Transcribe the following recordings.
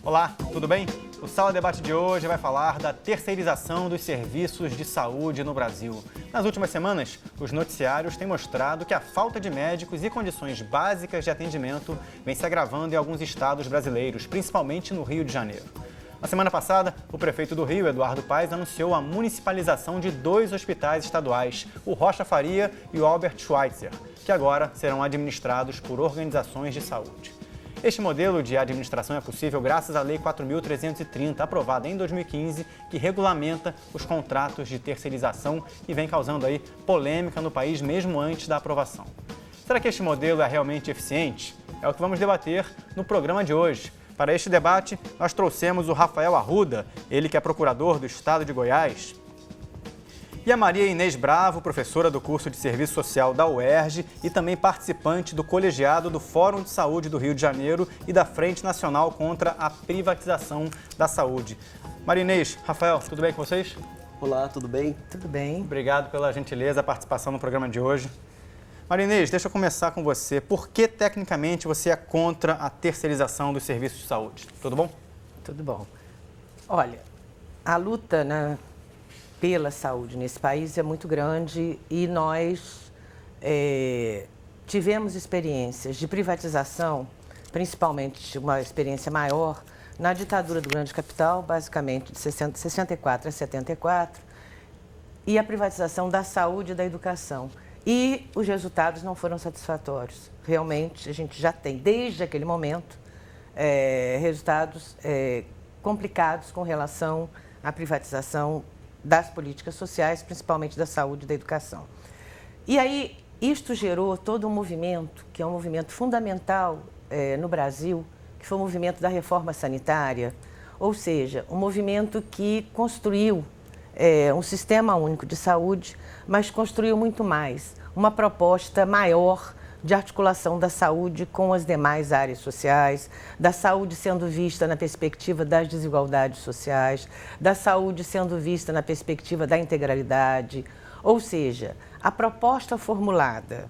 Olá, tudo bem? O Sala Debate de hoje vai falar da terceirização dos serviços de saúde no Brasil. Nas últimas semanas, os noticiários têm mostrado que a falta de médicos e condições básicas de atendimento vem se agravando em alguns estados brasileiros, principalmente no Rio de Janeiro. Na semana passada, o prefeito do Rio, Eduardo Paes, anunciou a municipalização de 2 hospitais estaduais, o Rocha Faria e o Albert Schweitzer, que agora serão administrados por organizações de saúde. Este modelo de administração é possível graças à Lei 4.330, aprovada em 2015, que regulamenta os contratos de terceirização e vem causando aí polêmica no país mesmo antes da aprovação. Será que este modelo é realmente eficiente? É o que vamos debater no programa de hoje. Para este debate, nós trouxemos o Rafael Arruda, ele que é procurador do Estado de Goiás, e a Maria Inês Bravo, professora do curso de Serviço Social da UERJ e também participante do colegiado do Fórum de Saúde do Rio de Janeiro e da Frente Nacional contra a Privatização da Saúde. Maria Inês, Rafael, tudo bem com vocês? Olá, tudo bem? Tudo bem. Obrigado pela gentileza, a participação no programa de hoje. Maria Inês, deixa eu começar com você. Por que, tecnicamente, você é contra a terceirização dos serviços de saúde? Tudo bom? Tudo bom. Olha, a luta pela saúde nesse país é muito grande e nós tivemos experiências de privatização, principalmente uma experiência maior, na ditadura do Grande Capital, basicamente de 64 a 74, e a privatização da saúde e da educação. E os resultados não foram satisfatórios. Realmente, a gente já tem, desde aquele momento, resultados complicados com relação à privatização das políticas sociais, principalmente da saúde e da educação. E aí, isto gerou todo um movimento, que é um movimento fundamental no Brasil, que foi o movimento da reforma sanitária, ou seja, um movimento que construiu um sistema único de saúde, mas construiu muito mais, uma proposta maior de articulação da saúde com as demais áreas sociais, da saúde sendo vista na perspectiva das desigualdades sociais, da saúde sendo vista na perspectiva da integralidade. Ou seja, a proposta formulada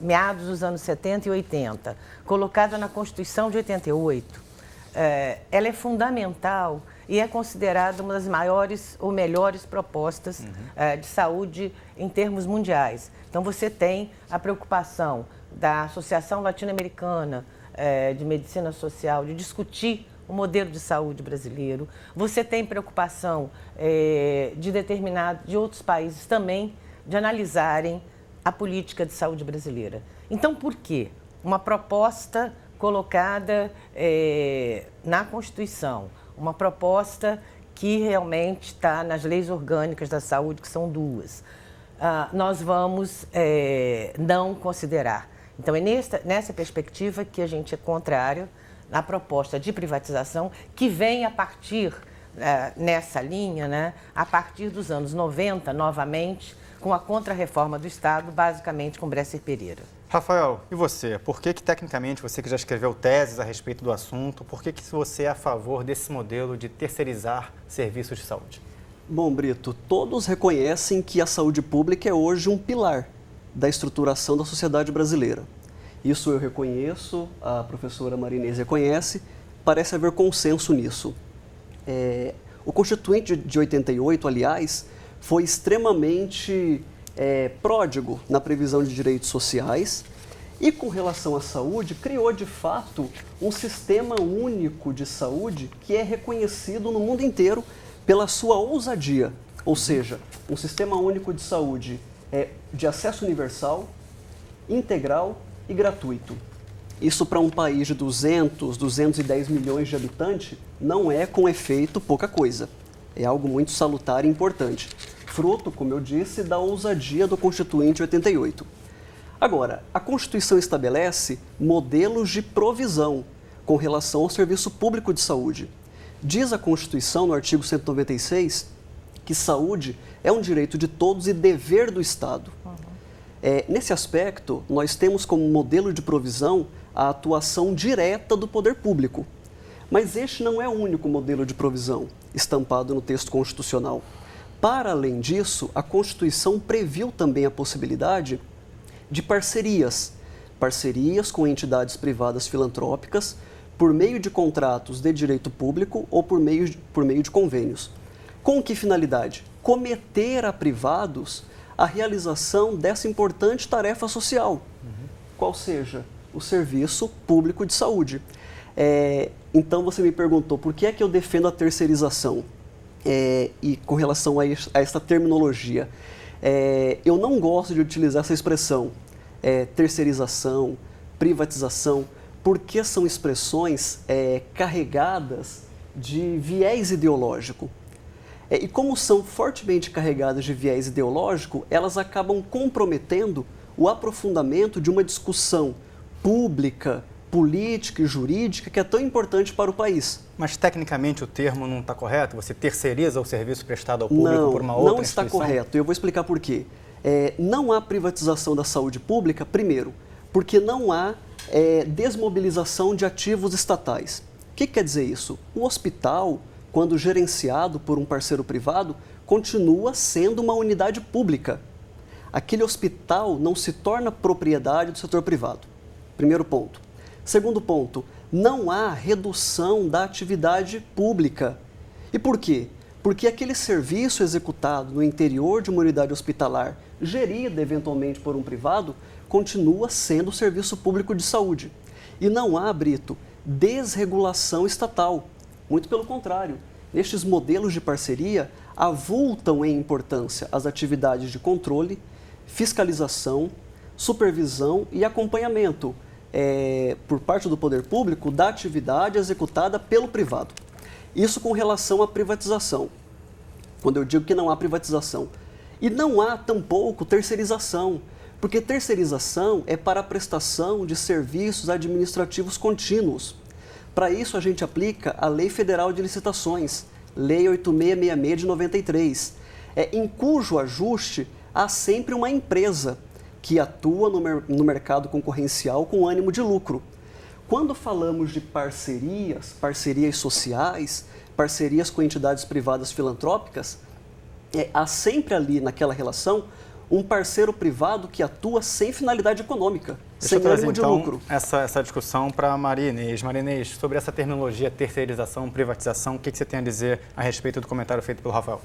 meados dos anos 70 e 80, colocada na Constituição de 88, ela é fundamental e é considerada uma das maiores ou melhores propostas de saúde em termos mundiais. Então, você tem a preocupação da Associação Latino-Americana de Medicina Social de discutir o modelo de saúde brasileiro. Você tem preocupação de outros países também de analisarem a política de saúde brasileira. Então, por quê? Uma proposta colocada na Constituição, uma proposta que realmente está nas leis orgânicas da saúde, que são 2. Nós vamos não considerar. Então, é nessa perspectiva que a gente é contrário à proposta de privatização, que vem a partir, nessa linha, a partir dos anos 90, novamente, com a contra-reforma do Estado, basicamente com Bresser Pereira. Rafael, e você? Por que tecnicamente, você que já escreveu teses a respeito do assunto, por que você é a favor desse modelo de terceirizar serviços de saúde? Bom, Brito, todos reconhecem que a saúde pública é hoje um pilar da estruturação da sociedade brasileira. Isso eu reconheço, a professora Maria Inês reconhece, parece haver consenso nisso. O Constituinte de 88, aliás, foi extremamente pródigo na previsão de direitos sociais e, com relação à saúde, criou, de fato, um sistema único de saúde que é reconhecido no mundo inteiro pela sua ousadia, ou seja, um sistema único de saúde de acesso universal, integral e gratuito. Isso, para um país de 210 milhões de habitantes, não é, com efeito, pouca coisa. É algo muito salutar e importante. Fruto, como eu disse, da ousadia do Constituinte 88. Agora, a Constituição estabelece modelos de provisão com relação ao serviço público de saúde. Diz a Constituição, no artigo 196, que saúde é um direito de todos e dever do Estado. Nesse aspecto, nós temos como modelo de provisão a atuação direta do poder público. Mas este não é o único modelo de provisão estampado no texto constitucional. Para além disso, a Constituição previu também a possibilidade de parcerias com entidades privadas filantrópicas por meio de contratos de direito público ou por meio de convênios. Com que finalidade? Cometer a privados a realização dessa importante tarefa social, qual seja o serviço público de saúde. Então você me perguntou por que é que eu defendo a terceirização e com relação a esta terminologia. Eu não gosto de utilizar essa expressão, terceirização, privatização, porque são expressões carregadas de viés ideológico. E como são fortemente carregadas de viés ideológico, elas acabam comprometendo o aprofundamento de uma discussão pública, política e jurídica que é tão importante para o país. Mas tecnicamente o termo não está correto? Você terceiriza o serviço prestado ao público por uma outra instituição? Não está correto. Eu vou explicar por quê. Não há privatização da saúde pública, primeiro, porque não há desmobilização de ativos estatais. O que quer dizer isso? O hospital, quando gerenciado por um parceiro privado, continua sendo uma unidade pública. Aquele hospital não se torna propriedade do setor privado. Primeiro ponto. Segundo ponto, não há redução da atividade pública. E por quê? Porque aquele serviço executado no interior de uma unidade hospitalar, gerida eventualmente por um privado, continua sendo serviço público de saúde. E não há, Brito, desregulação estatal. Muito pelo contrário, nestes modelos de parceria, avultam em importância as atividades de controle, fiscalização, supervisão e acompanhamento por parte do poder público da atividade executada pelo privado. Isso com relação à privatização, quando eu digo que não há privatização. E não há tampouco terceirização, porque terceirização é para a prestação de serviços administrativos contínuos. Para isso, a gente aplica a Lei Federal de Licitações, Lei 8666 de 93, em cujo ajuste há sempre uma empresa que atua no mercado concorrencial com ânimo de lucro. Quando falamos de parcerias sociais, parcerias com entidades privadas filantrópicas, há sempre ali naquela relação um parceiro privado que atua sem finalidade econômica, sem ânimo de lucro. Essa discussão para a Maria Inês. Maria Inês, sobre essa terminologia terceirização, privatização, o que você tem a dizer a respeito do comentário feito pelo Rafael?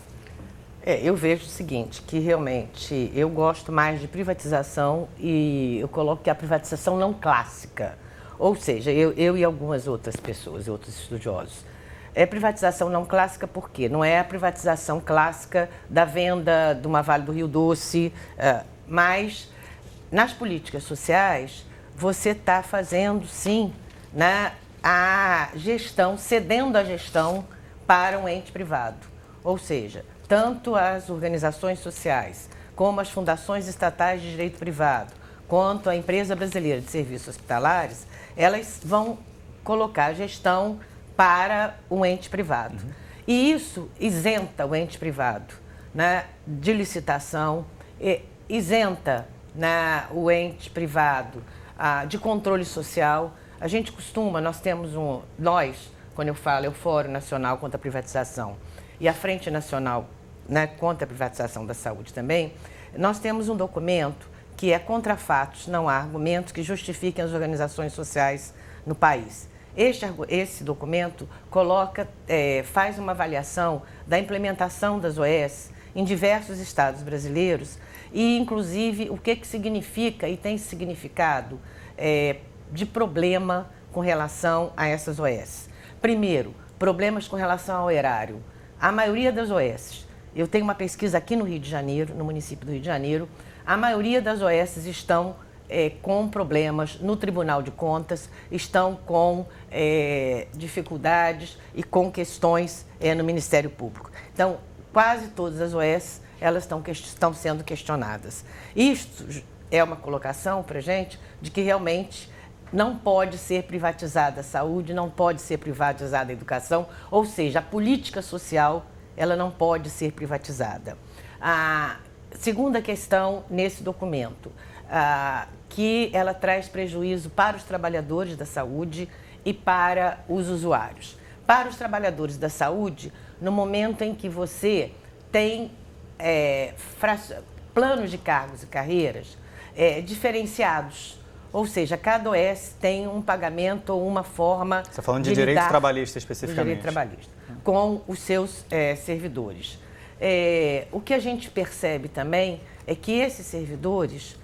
Eu vejo o seguinte, que realmente eu gosto mais de privatização e eu coloco que a privatização não clássica. Ou seja, eu e algumas outras pessoas, outros estudiosos. Privatização não clássica por quê? Não é a privatização clássica da venda de uma Vale do Rio Doce, mas nas políticas sociais você está fazendo, sim, a gestão, cedendo a gestão para um ente privado. Ou seja, tanto as organizações sociais, como as fundações estatais de direito privado, quanto a Empresa Brasileira de Serviços Hospitalares, elas vão colocar a gestão para um ente privado. E isso isenta o ente privado de licitação, isenta o ente privado de controle social. A gente costuma, quando eu falo, é o Fórum Nacional contra a Privatização e a Frente Nacional contra a Privatização da Saúde também, nós temos um documento que é contra fatos, não há argumentos que justifiquem as organizações sociais no país. Esse documento faz uma avaliação da implementação das OS em diversos estados brasileiros e, inclusive, o que significa e tem significado de problema com relação a essas OS. Primeiro, problemas com relação ao erário. A maioria das OS, eu tenho uma pesquisa aqui no Rio de Janeiro, no município do Rio de Janeiro, a maioria das OS estão com problemas no Tribunal de Contas, estão com dificuldades e com questões no Ministério Público. Então, quase todas as OS elas estão sendo questionadas. Isto é uma colocação para a gente de que realmente não pode ser privatizada a saúde, não pode ser privatizada a educação, ou seja, a política social ela não pode ser privatizada. A segunda questão nesse documento, que ela traz prejuízo para os trabalhadores da saúde e para os usuários. Para os trabalhadores da saúde, no momento em que você tem planos de cargos e carreiras diferenciados, Ou seja, cada OS tem um pagamento ou uma forma Você está falando de direito trabalhista especificamente. Direito trabalhista, com os seus servidores. O que a gente percebe também é que esses servidores,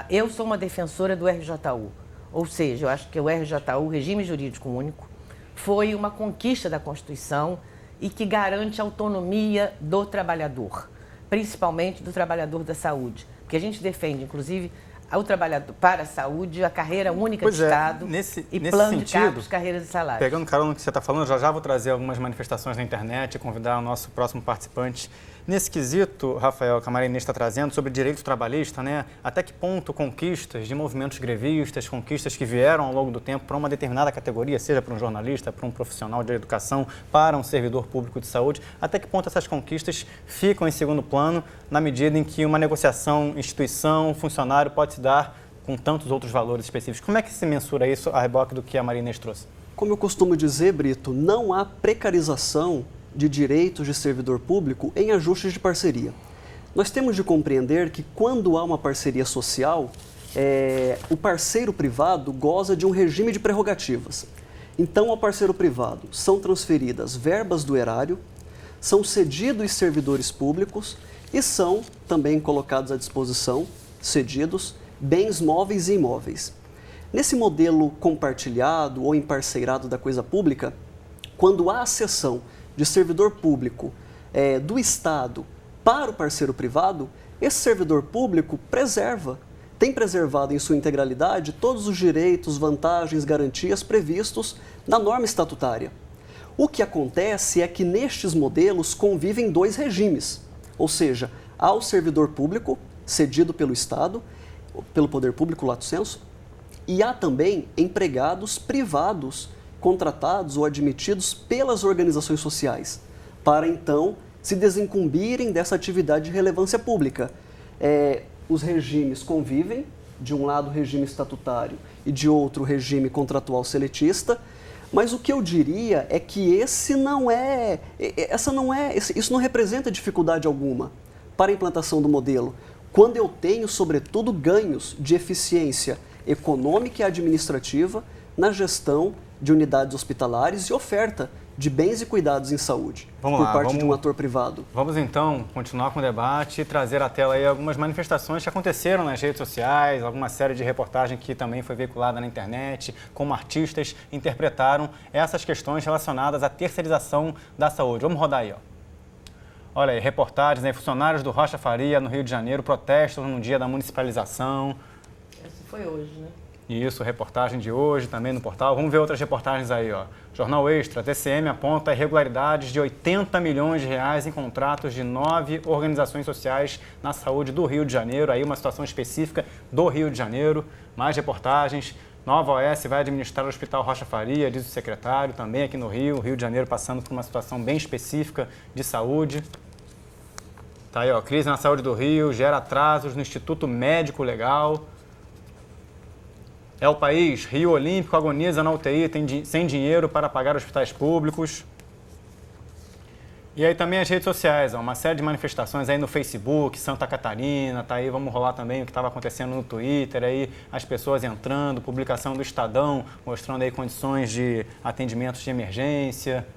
eu sou uma defensora do RJU, ou seja, eu acho que o RJU, o Regime Jurídico Único, foi uma conquista da Constituição e que garante a autonomia do trabalhador, principalmente do trabalhador da saúde, porque a gente defende, inclusive, ao trabalhador para a saúde, a carreira única de Estado e plano de cargos, carreiras e salários. Pegando carona no que você está falando, já vou trazer algumas manifestações na internet e convidar o nosso próximo participante. Nesse quesito, Rafael, que a Maria Inês está trazendo sobre direito trabalhista, né? Até que ponto conquistas de movimentos grevistas, conquistas que vieram ao longo do tempo para uma determinada categoria, seja para um jornalista, para um profissional de educação, para um servidor público de saúde, até que ponto essas conquistas ficam em segundo plano na medida em que uma negociação, instituição, funcionário pode se dar com tantos outros valores específicos? Como é que se mensura isso a reboque do que a Maria Inês trouxe? Como eu costumo dizer, Brito, não há precarização de direitos de servidor público em ajustes de parceria. Nós temos de compreender que quando há uma parceria social, o parceiro privado goza de um regime de prerrogativas. Então, ao parceiro privado são transferidas verbas do erário, são cedidos servidores públicos e são também colocados à disposição, cedidos, bens móveis e imóveis. Nesse modelo compartilhado ou emparceirado da coisa pública, quando há a cessão de servidor público do Estado para o parceiro privado, esse servidor público tem preservado em sua integralidade todos os direitos, vantagens, garantias previstos na norma estatutária. O que acontece é que nestes modelos convivem dois regimes, ou seja, há o servidor público cedido pelo Estado, pelo poder público, lato sensu, e há também empregados privados contratados ou admitidos pelas organizações sociais, para então se desincumbirem dessa atividade de relevância pública. Os regimes convivem, de um lado o regime estatutário e de outro o regime contratual seletista, mas o que eu diria é que isso não representa dificuldade alguma para a implantação do modelo, quando eu tenho, sobretudo, ganhos de eficiência econômica e administrativa na gestão de unidades hospitalares e oferta de bens e cuidados em saúde por parte de um ator privado. Vamos então continuar com o debate e trazer à tela aí algumas manifestações que aconteceram nas redes sociais, alguma série de reportagem que também foi veiculada na internet, como artistas interpretaram essas questões relacionadas à terceirização da saúde. Vamos rodar aí, ó. Olha aí, reportagens, né? Funcionários do Rocha Faria, no Rio de Janeiro, protestam no dia da municipalização. Isso foi hoje, né? Isso, reportagem de hoje também no portal. Vamos ver outras reportagens aí, ó. Jornal Extra, TCM aponta irregularidades de 80 milhões de reais em contratos de 9 organizações sociais na saúde do Rio de Janeiro. Aí uma situação específica do Rio de Janeiro. Mais reportagens. Nova OS vai administrar o Hospital Rocha Faria, diz o secretário, também aqui no Rio de Janeiro passando por uma situação bem específica de saúde. Tá aí, ó, crise na saúde do Rio, gera atrasos no Instituto Médico Legal. É o País, Rio Olímpico agoniza na UTI, sem dinheiro para pagar hospitais públicos. E aí também as redes sociais, ó, uma série de manifestações aí no Facebook, Santa Catarina, tá aí, vamos rolar também o que estava acontecendo no Twitter, aí as pessoas entrando, publicação do Estadão, mostrando aí condições de atendimentos de emergência.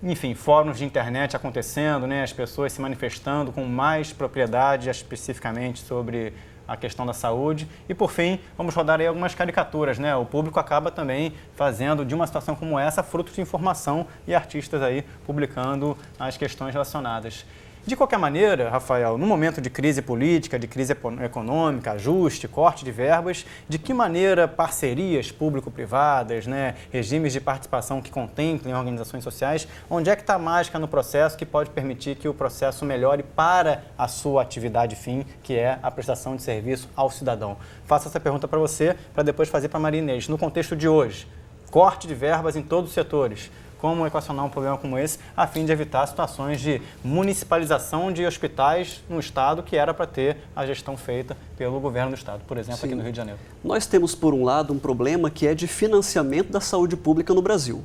Enfim, fóruns de internet acontecendo, né, as pessoas se manifestando com mais propriedade especificamente sobre a questão da saúde. E, por fim, vamos rodar aí algumas caricaturas, né? O público acaba também fazendo de uma situação como essa fruto de informação e artistas aí publicando as questões relacionadas. De qualquer maneira, Rafael, no momento de crise política, de crise econômica, ajuste, corte de verbas, de que maneira parcerias público-privadas, né, regimes de participação que contemplem organizações sociais, onde é que está a mágica no processo que pode permitir que o processo melhore para a sua atividade fim, que é a prestação de serviço ao cidadão? Faço essa pergunta para você, para depois fazer para a Maria Inês. No contexto de hoje, corte de verbas em todos os setores. Como equacionar um problema como esse, a fim de evitar situações de municipalização de hospitais no Estado que era para ter a gestão feita pelo governo do Estado, por exemplo, aqui no Rio de Janeiro. Nós temos, por um lado, um problema que é de financiamento da saúde pública no Brasil.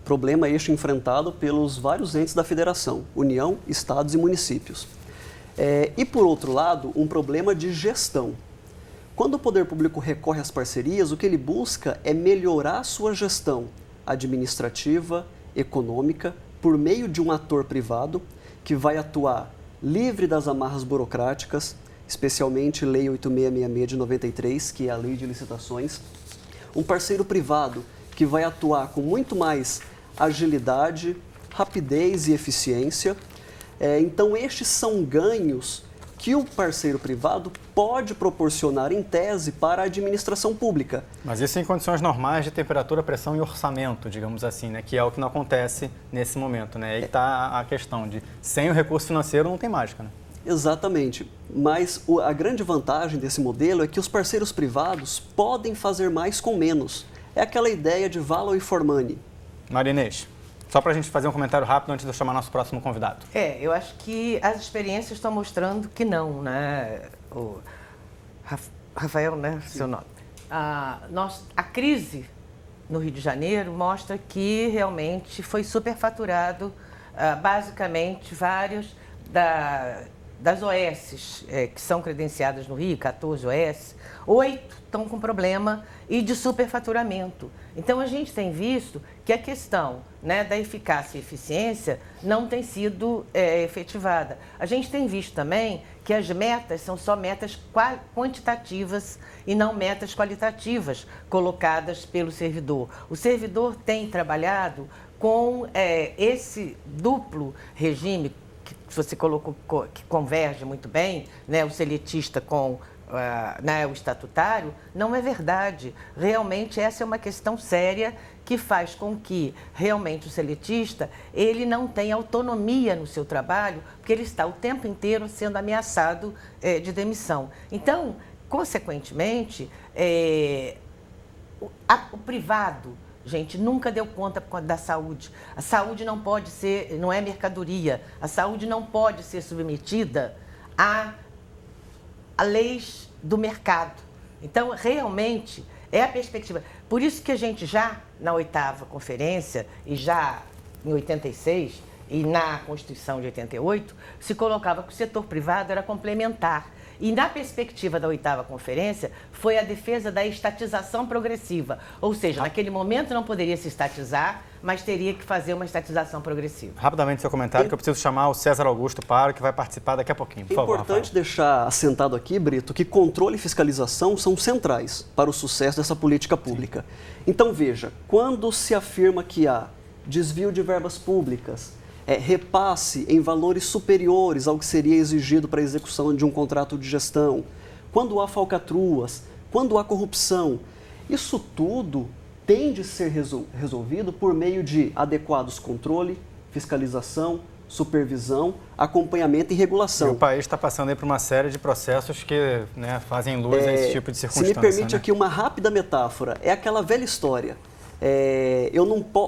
Problema este enfrentado pelos vários entes da Federação, União, Estados e municípios. E, por outro lado, um problema de gestão. Quando o poder público recorre às parcerias, o que ele busca é melhorar a sua gestão administrativa, econômica, por meio de um ator privado que vai atuar livre das amarras burocráticas, especialmente Lei 8666 de 93, que é a Lei de Licitações. Um parceiro privado que vai atuar com muito mais agilidade, rapidez e eficiência. Então, estes são ganhos que o parceiro privado pode proporcionar, em tese, para a administração pública. Mas isso em condições normais de temperatura, pressão e orçamento, digamos assim, né? Que é o que não acontece nesse momento, né? Aí está a questão de, sem o recurso financeiro não tem mágica, né? Exatamente, mas a grande vantagem desse modelo é que os parceiros privados podem fazer mais com menos. É aquela ideia de valor for money. Marinês, só para a gente fazer um comentário rápido antes de eu chamar nosso próximo convidado. Eu acho que as experiências estão mostrando que não, né? O Rafael, né? Seu nome. A crise no Rio de Janeiro mostra que realmente foi superfaturado, basicamente, vários das OS que são credenciadas no Rio, 14 OS, 8 estão com problema e de superfaturamento. Então, a gente tem visto que a questão, né, da eficácia e eficiência não tem sido efetivada. A gente tem visto também que as metas são só metas quantitativas e não metas qualitativas colocadas pelo servidor. O servidor tem trabalhado com esse duplo regime que você colocou, que converge muito bem, né, o seletista com o estatutário. Não é verdade. Realmente essa é uma questão séria que faz com que realmente o seletista ele não tenha autonomia no seu trabalho, porque ele está o tempo inteiro sendo ameaçado de demissão. Então, consequentemente, o privado, gente, nunca deu conta da saúde. A saúde não pode ser, não é mercadoria. A saúde não pode ser submetida a leis do mercado. Então, realmente, é a perspectiva. Por isso que a gente já, na 8ª conferência, e já em 86, e na Constituição de 88, se colocava que o setor privado era complementar. E na perspectiva da 8ª conferência, foi a defesa da estatização progressiva. Ou seja, naquele momento não poderia se estatizar, mas teria que fazer uma estatização progressiva. Rapidamente seu comentário, que eu preciso chamar o César Augusto Paro, que vai participar daqui a pouquinho. Por favor, importante Rafael. Deixar assentado aqui, Brito, que controle e fiscalização são centrais para o sucesso dessa política pública. Sim. Então, veja, quando se afirma que há desvio de verbas públicas, repasse em valores superiores ao que seria exigido para a execução de um contrato de gestão, quando há falcatruas, quando há corrupção, isso tudo tem de ser resolvido por meio de adequados controle, fiscalização, supervisão, acompanhamento e regulação. E o país está passando aí por uma série de processos que, né, fazem luz a esse tipo de circunstância. Se me permite, né? Aqui uma rápida metáfora, é aquela velha história.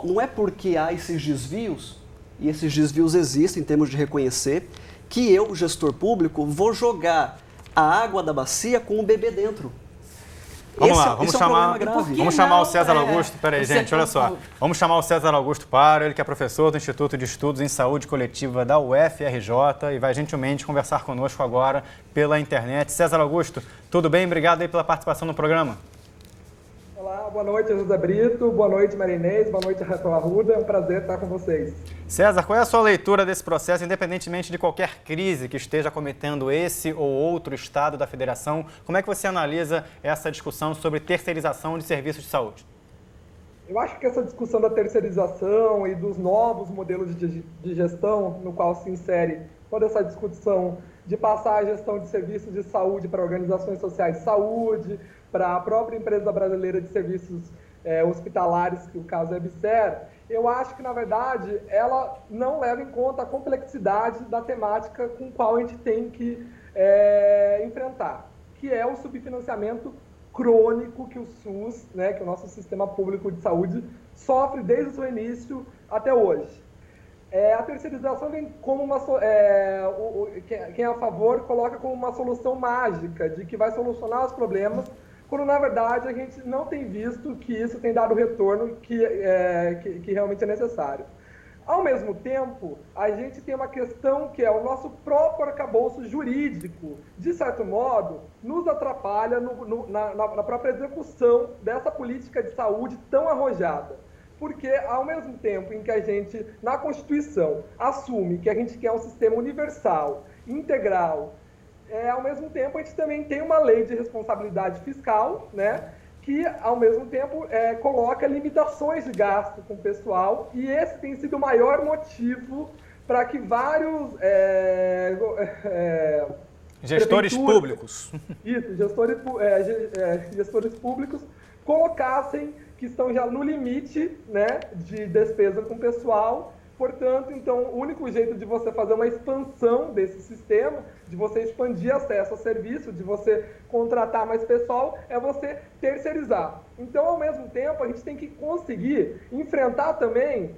Não é porque há esses desvios, e esses desvios existem, temos de reconhecer, que eu, gestor público, vou jogar a água da bacia com o bebê dentro. Vamos lá, vamos chamar o César Augusto. Peraí, gente, olha só. Vamos chamar o César Augusto Paro, ele que é professor do Instituto de Estudos em Saúde Coletiva da UFRJ e vai gentilmente conversar conosco agora pela internet. César Augusto, tudo bem? Obrigado aí pela participação no programa. Olá, boa noite, José Brito, boa noite, Marinês, boa noite, Rafael Arruda, é um prazer estar com vocês. César, qual é a sua leitura desse processo, independentemente de qualquer crise que esteja acometendo esse ou outro estado da federação? Como é que você analisa essa discussão sobre terceirização de serviços de saúde? Eu acho que essa discussão da terceirização e dos novos modelos de gestão, no qual se insere toda essa discussão de passar a gestão de serviços de saúde para organizações sociais de saúde, para a própria empresa brasileira de serviços hospitalares, que o caso é EBSER, eu acho que, na verdade, ela não leva em conta a complexidade da temática com a qual a gente tem que enfrentar, que é o subfinanciamento crônico que o SUS, né, que o nosso sistema público de saúde, sofre desde o seu início até hoje. A terceirização vem como quem é a favor coloca como uma solução mágica, de que vai solucionar os problemas, quando na verdade a gente não tem visto que isso tem dado o retorno que realmente é necessário. Ao mesmo tempo, a gente tem uma questão que é o nosso próprio arcabouço jurídico, de certo modo, nos atrapalha na própria execução dessa política de saúde tão arrojada. Porque, ao mesmo tempo em que a gente, na Constituição, assume que a gente quer um sistema universal, integral, ao mesmo tempo a gente também tem uma lei de responsabilidade fiscal, né, que, ao mesmo tempo, coloca limitações de gasto com o pessoal, e esse tem sido o maior motivo para que vários gestores públicos. Isso, gestores públicos colocassem que estão já no limite, né, de despesa com o pessoal. Portanto, então, o único jeito de você fazer uma expansão desse sistema, de você expandir acesso ao serviço, de você contratar mais pessoal, é você terceirizar. Então, ao mesmo tempo, a gente tem que conseguir enfrentar também,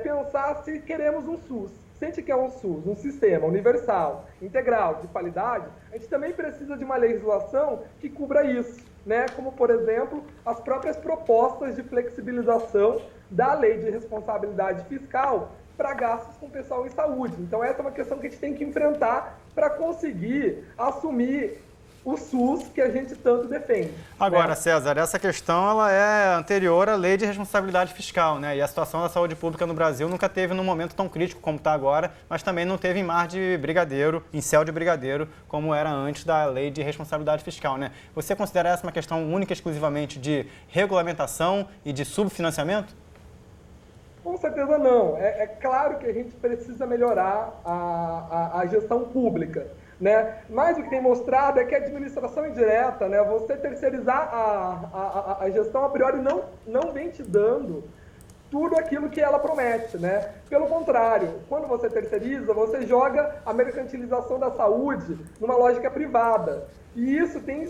pensar se queremos um SUS. Se a gente quer um SUS, um sistema universal, integral, de qualidade, a gente também precisa de uma legislação que cubra isso, né? Como, por exemplo, as próprias propostas de flexibilização da lei de responsabilidade fiscal para gastos com o pessoal em saúde. Então, essa é uma questão que a gente tem que enfrentar para conseguir assumir o SUS que a gente tanto defende. Agora, né? César, essa questão ela é anterior à lei de responsabilidade fiscal, né? E a situação da saúde pública no Brasil nunca teve num momento tão crítico como está agora, mas também não teve em mar de brigadeiro, em céu de brigadeiro, como era antes da lei de responsabilidade fiscal, né? Você considera essa uma questão única e exclusivamente de regulamentação e de subfinanciamento? Com certeza não. É claro que a gente precisa melhorar a gestão pública, né? Mas o que tem mostrado é que a administração indireta, né, você terceirizar a gestão a priori não vem te dando tudo aquilo que ela promete, né? Pelo contrário, quando você terceiriza, você joga a mercantilização da saúde numa lógica privada. E isso tem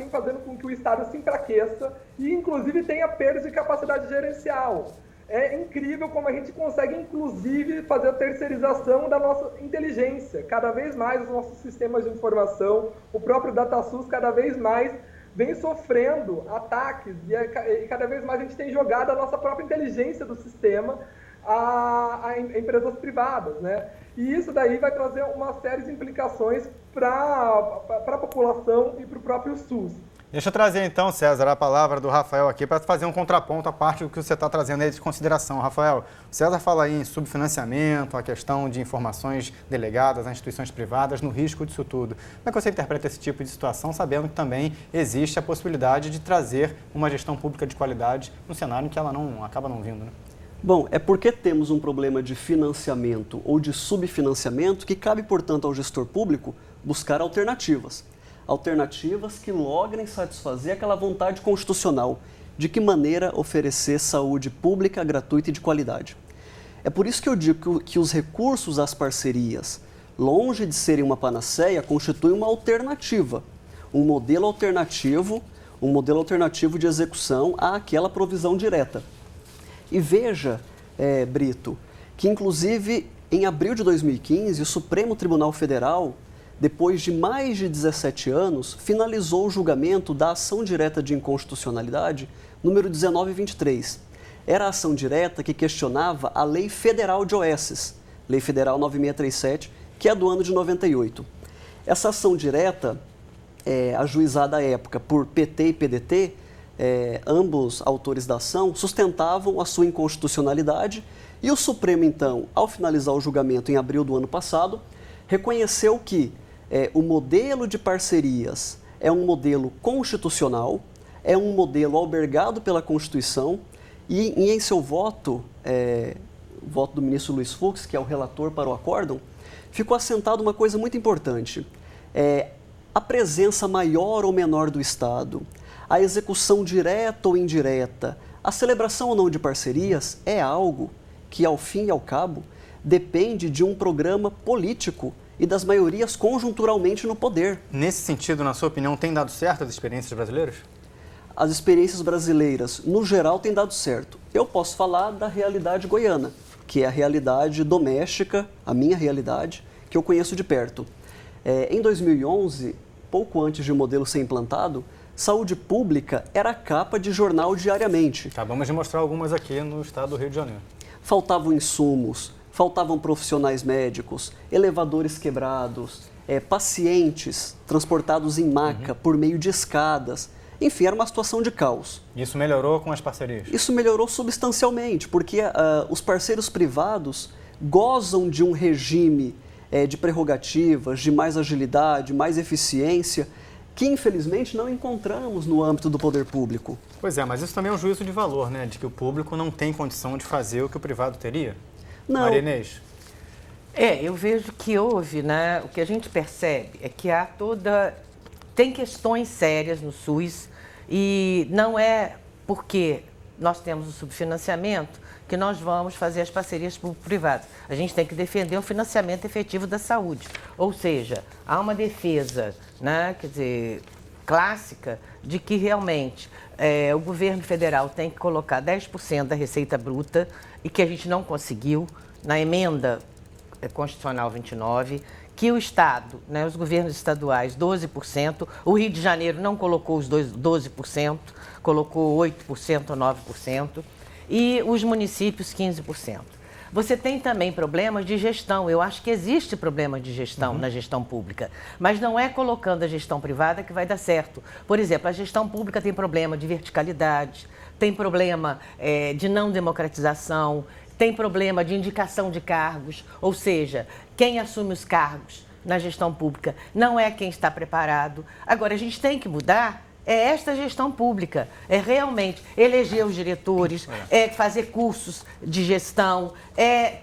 fazendo com que o Estado se enfraqueça e, inclusive, tenha perda de capacidade gerencial. É incrível como a gente consegue, inclusive, fazer a terceirização da nossa inteligência. Cada vez mais os nossos sistemas de informação, o próprio DataSUS, cada vez mais vem sofrendo ataques e cada vez mais a gente tem jogado a nossa própria inteligência do sistema a empresas privadas, né? E isso daí vai trazer uma série de implicações para a população e para o próprio SUS. Deixa eu trazer então, César, a palavra do Rafael aqui para fazer um contraponto à parte do que você está trazendo aí de consideração. Rafael, o César fala aí em subfinanciamento, a questão de informações delegadas às instituições privadas, no risco disso tudo. Como é que você interpreta esse tipo de situação, sabendo que também existe a possibilidade de trazer uma gestão pública de qualidade num cenário em que ela acaba não vindo, né? Bom, é porque temos um problema de financiamento ou de subfinanciamento que cabe, portanto, ao gestor público buscar alternativas. Alternativas que logrem satisfazer aquela vontade constitucional de que maneira oferecer saúde pública, gratuita e de qualidade. É por isso que eu digo que os recursos às parcerias, longe de serem uma panaceia, constituem uma alternativa, um modelo alternativo de execução àquela provisão direta. E veja, Brito, que inclusive em abril de 2015, o Supremo Tribunal Federal, depois de mais de 17 anos, finalizou o julgamento da ação direta de inconstitucionalidade número 1923. Era a ação direta que questionava a Lei Federal de OSs, Lei Federal 9637, que é do ano de 98. Essa ação direta, ajuizada à época por PT e PDT, ambos autores da ação, sustentavam a sua inconstitucionalidade e o Supremo, então, ao finalizar o julgamento em abril do ano passado, reconheceu que o modelo de parcerias é um modelo constitucional, é um modelo albergado pela Constituição e em seu voto, o voto do ministro Luiz Fux, que é o relator para o acórdão, ficou assentado uma coisa muito importante. A presença maior ou menor do Estado, a execução direta ou indireta, a celebração ou não de parcerias é algo que, ao fim e ao cabo, depende de um programa político e das maiorias conjunturalmente no poder. Nesse sentido, na sua opinião, tem dado certo as experiências brasileiras? As experiências brasileiras, no geral, têm dado certo. Eu posso falar da realidade goiana, que é a realidade doméstica, a minha realidade, que eu conheço de perto. Em 2011, pouco antes de o modelo ser implantado, saúde pública era capa de jornal diariamente. Acabamos de mostrar algumas aqui no estado do Rio de Janeiro. faltavam insumos, faltavam profissionais médicos, elevadores quebrados, pacientes transportados em maca por meio de escadas. Enfim, era uma situação de caos. Isso melhorou com as parcerias? Isso melhorou substancialmente, porque os parceiros privados gozam de um regime de prerrogativas, de mais agilidade, mais eficiência, que infelizmente não encontramos no âmbito do poder público. Pois é, mas isso também é um juízo de valor, né? De que o público não tem condição de fazer o que o privado teria. Não. Maria Inês. Eu vejo que houve, né? O que a gente percebe é que tem questões sérias no SUS e não é porque nós temos o subfinanciamento que nós vamos fazer as parcerias público-privadas. A gente tem que defender um financiamento efetivo da saúde. Ou seja, há uma defesa, né, quer dizer, clássica de que realmente o governo federal tem que colocar 10% da receita bruta e que a gente não conseguiu na emenda Constitucional 29, que o Estado, né, os governos estaduais, 12%, o Rio de Janeiro não colocou os 12%, colocou 8% ou 9%, e os municípios 15%. Você tem também problemas de gestão. Eu acho que existe problema de gestão na gestão pública, mas não é colocando a gestão privada que vai dar certo. Por exemplo, a gestão pública tem problema de verticalidade, tem problema de não democratização, tem problema de indicação de cargos, ou seja, quem assume os cargos na gestão pública não é quem está preparado. Agora, a gente tem que mudar esta gestão pública, realmente eleger os diretores, fazer cursos de gestão,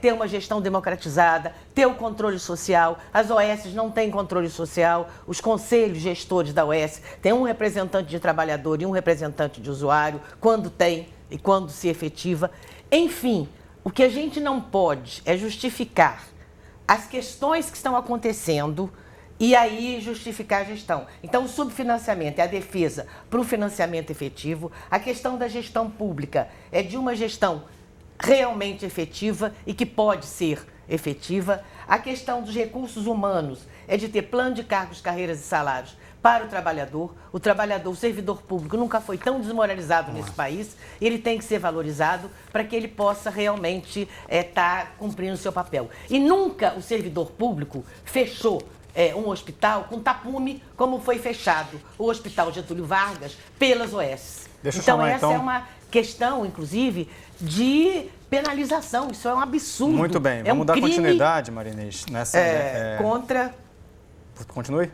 ter uma gestão democratizada, ter o controle social. As OS não têm controle social, os conselhos gestores da OS têm um representante de trabalhador e um representante de usuário, quando tem e quando se efetiva. Enfim, o que a gente não pode é justificar as questões que estão acontecendo e aí justificar a gestão. Então, o subfinanciamento é a defesa para o financiamento efetivo. A questão da gestão pública é de uma gestão realmente efetiva e que pode ser efetiva. A questão dos recursos humanos é de ter plano de cargos, carreiras e salários para o trabalhador. O servidor público nunca foi tão desmoralizado nesse país. Ele tem que ser valorizado para que ele possa realmente estar cumprindo o seu papel. E nunca o servidor público fechou um hospital com tapume, como foi fechado o Hospital Getúlio Vargas pelas OS. Então, essa é uma questão, inclusive, de penalização. Isso é um absurdo. Muito bem. Vamos dar continuidade, Maria Inês, nessa... Continue.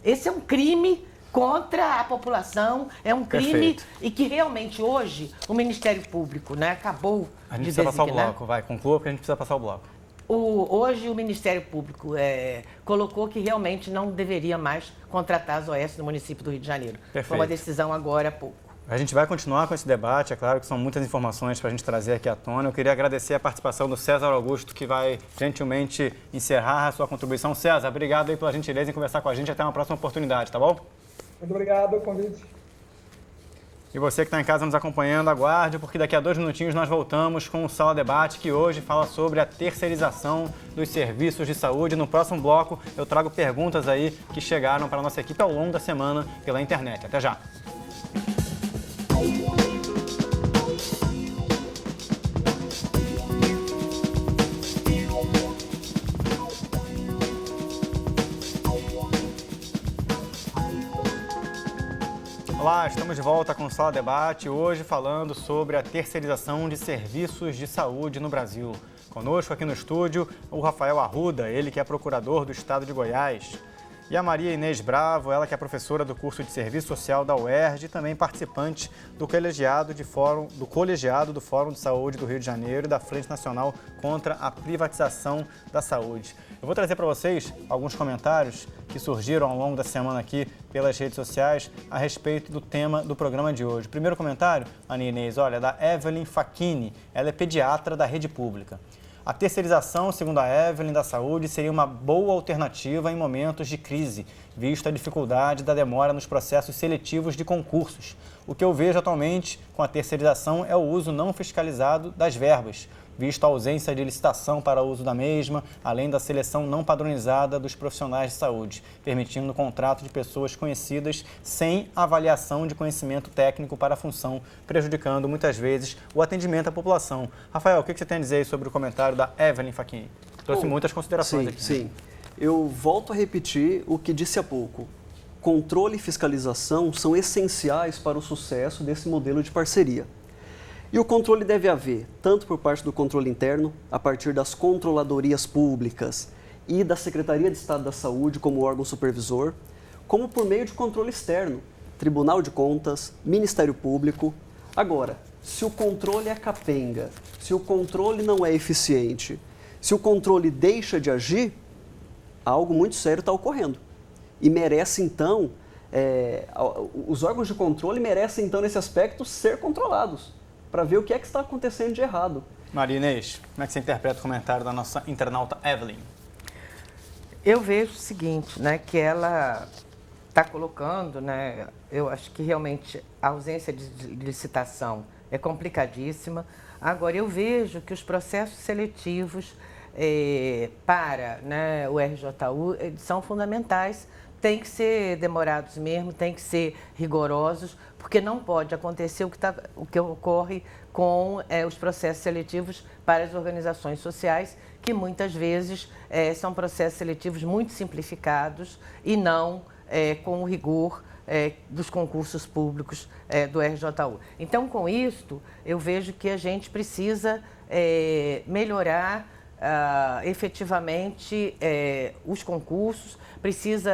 Esse é um crime contra a população, é um crime. Perfeito. E que realmente hoje o Ministério Público, né, acabou de designar. A gente precisa passar o bloco, vai, conclua, porque a gente precisa passar o bloco. Hoje o Ministério Público colocou que realmente não deveria mais contratar as OS no município do Rio de Janeiro. Perfeito. Foi uma decisão agora há pouco. A gente vai continuar com esse debate, é claro que são muitas informações para a gente trazer aqui à tona. Eu queria agradecer a participação do César Augusto, que vai gentilmente encerrar a sua contribuição. César, obrigado aí pela gentileza em conversar com a gente. Até uma próxima oportunidade, tá bom? Muito obrigado pelo convite. E você que está em casa nos acompanhando, aguarde, porque daqui a 2 minutinhos nós voltamos com o Sala Debate, que hoje fala sobre a terceirização dos serviços de saúde. No próximo bloco, eu trago perguntas aí que chegaram para a nossa equipe ao longo da semana pela internet. Até já! Olá, estamos de volta com o Sala Debate, hoje falando sobre a terceirização de serviços de saúde no Brasil. Conosco aqui no estúdio o Rafael Arruda, ele que é procurador do Estado de Goiás. E a Maria Inês Bravo, ela que é professora do curso de Serviço Social da UERJ e também participante do colegiado do Fórum de Saúde do Rio de Janeiro e da Frente Nacional contra a Privatização da Saúde. Eu vou trazer para vocês alguns comentários que surgiram ao longo da semana aqui pelas redes sociais a respeito do tema do programa de hoje. O primeiro comentário, Maria Inês, olha, da Evelyn Facchini, ela é pediatra da rede pública. A terceirização, segundo a Evelyn, da saúde seria uma boa alternativa em momentos de crise, visto a dificuldade da demora nos processos seletivos de concursos. O que eu vejo atualmente com a terceirização é o uso não fiscalizado das verbas. visto a ausência de licitação para o uso da mesma, além da seleção não padronizada dos profissionais de saúde, permitindo o contrato de pessoas conhecidas sem avaliação de conhecimento técnico para a função, prejudicando muitas vezes o atendimento à população. Rafael, o que você tem a dizer sobre o comentário da Evelyn Facchini? Trouxe muitas considerações aqui. Sim. Eu volto a repetir o que disse há pouco. Controle e fiscalização são essenciais para o sucesso desse modelo de parceria. E o controle deve haver tanto por parte do controle interno, a partir das controladorias públicas e da Secretaria de Estado da Saúde como órgão supervisor, como por meio de controle externo, Tribunal de Contas, Ministério Público. Agora, se o controle é capenga, se o controle não é eficiente, se o controle deixa de agir, algo muito sério está ocorrendo. E merece, então, os órgãos de controle merecem, então, nesse aspecto, ser controlados, para ver o que é que está acontecendo de errado. Maria Inês, como é que você interpreta o comentário da nossa internauta Evelyn? Eu vejo o seguinte, né, que ela está colocando, né, eu acho que realmente a ausência de licitação é complicadíssima. Agora, eu vejo que os processos seletivos para, né, o RJU eles são fundamentais, tem que ser demorados mesmo, tem que ser rigorosos, porque não pode acontecer o que ocorre com os processos seletivos para as organizações sociais, que muitas vezes são processos seletivos muito simplificados e não com o rigor dos concursos públicos do RJU. Então, com isto, eu vejo que a gente precisa melhorar efetivamente os concursos, precisa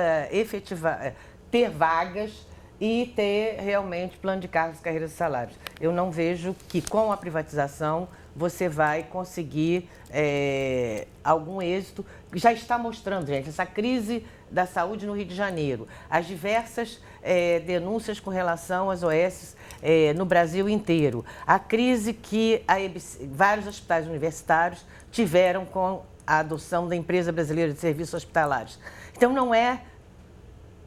ter vagas e ter realmente plano de cargos, carreiras e salários. Eu não vejo que com a privatização você vai conseguir algum êxito. Já está mostrando, gente, essa crise da saúde no Rio de Janeiro, as diversas denúncias com relação às OS no Brasil inteiro, a crise que vários hospitais universitários tiveram com a adoção da Empresa Brasileira de Serviços Hospitalares. Então, não é